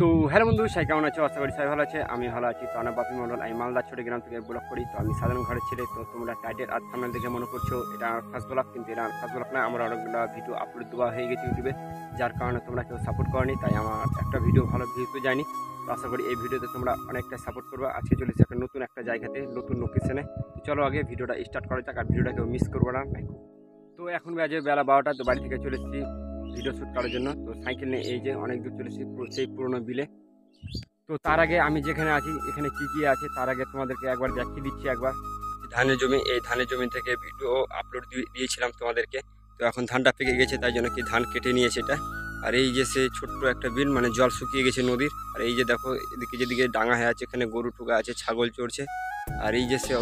তো হ্যালো বন্ধু, সবাই কেমন আছো? আশা করি সবাই ভালো আছে। আমি ভালো আছি। তো আমার বাপি মন্ডল, আমি মালদা ছোট গ্রাম থেকে ব্লগ করি। তো আমি সাধারণ ঘরের ছেলে। তো তোমরা টাইটেল আর থাম্বনেল দেখে মনে করছো এটা ফার্স্ট ব্লগ, কিন্তু এটা ফার্স্ট ব্লগ না। আমার অনেকগুলো ভিডিও আপলোড দেওয়া হয়ে গেছে ইউটিউবে, যার কারণে তোমরা কেউ সাপোর্ট করনি, তাই আমার একটা ভিডিও ভালো ভিউতে যায়নি। তো আশা করি এই ভিডিওতে তোমরা অনেকটা সাপোর্ট করবে। আজকে চলেছে একটা নতুন একটা জায়গাতে, নতুন লোকেশনে। তো চলো আগে ভিডিওটা স্টার্ট করা যাক, আর ভিডিওটা কেউ মিস করবো না। তো এখন বাজে বেলা 12টা। তো বাড়ি থেকে চলে এসেছি ভিডিও শ্যুট করার জন্য। তো সাইকেল নিয়ে এই যে অনেক দূর চলে এসেছি, সেই পুরোনো বিলে। তো তার আগে আমি যেখানে আছি এখানে কি কি আছে তার আগে তোমাদেরকে একবার দেখিয়ে দিচ্ছি। একবার ধানের জমি, এই ধানের জমি থেকে ভিডিও আপলোড দিয়েছিলাম তোমাদেরকে। তো এখন ধানটা পেকে গেছে, তাই জন্য কি ধান কেটে নিয়েছে এটা। আর এই যে সে ছোট্ট একটা বিল, মানে জল শুকিয়ে গেছে নদীর। আর এই যে দেখো এদিকে যেদিকে ডাঙা হয়ে আছে, এখানে গরু টুকা আছে, ছাগল চড়ছে। আর এই যে সে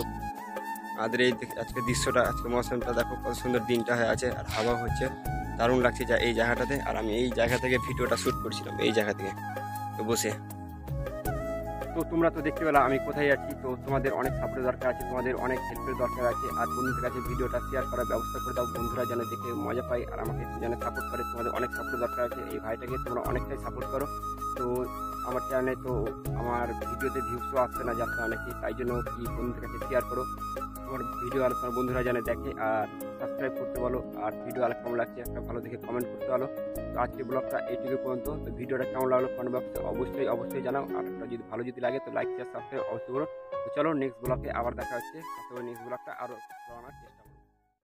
আমাদের এই আজকে দৃশ্যটা, আজকে মৌসুমটা দেখো কত সুন্দর দিনটা হয়ে আছে, আর হাওয়া হচ্ছে, দারুণ লাগছে যা এই জায়গাটাতে। আর আমি এই জায়গা থেকে ভিডিওটা শ্যুট করছিলাম, এই জায়গা থেকে তো বসে। তো তোমরা তো দেখতে পেলা আমি কোথায় আছি। তো তোমাদের অনেক সাপোর্টের দরকার আছে, তোমাদের অনেক হেল্পের দরকার আছে। আর বন্ধুদের কাছে ভিডিওটা শেয়ার করার ব্যবস্থা করে দাও, বন্ধুরা যেন দেখে মজা পায় আর আমাকে যেন সাপোর্ট করে। তোমাদের অনেক সাপোর্ট দরকার আছে, এই ভাইটাকে তোমরা অনেকটাই সাপোর্ট করো। তো আমার চ্যানেলে তো আমার ভিডিওতে ভিউসও আসছে না, যাচ্ছে অনেকে, তাই জন্য কি বন্ধুদের কাছে শেয়ার করো তোমার ভিডিও, আর তোমার বন্ধুরা যেন দেখে। আর সাবস্ক্রাইব করতে বলো, আর ভিডিও আর কেমন লাগছে একটা ভালো দেখে কমেন্ট করতে বলো। তো আজকে ব্লগটা এইটুকু পর্যন্ত। তো ভিডিওটা কেমন লাগলো কমেন্ট বক্সে অবশ্যই জানাও। আর যদি ভালো যদি লাগে তো লাইক শেয়ার সাবস্ক্রাইব অবশ্যই করো। তো চলো নেক্সট ব্লগে আবার দেখা হচ্ছে। আশা করি নেক্সট ব্লগটা আরও বানানোর চেষ্টা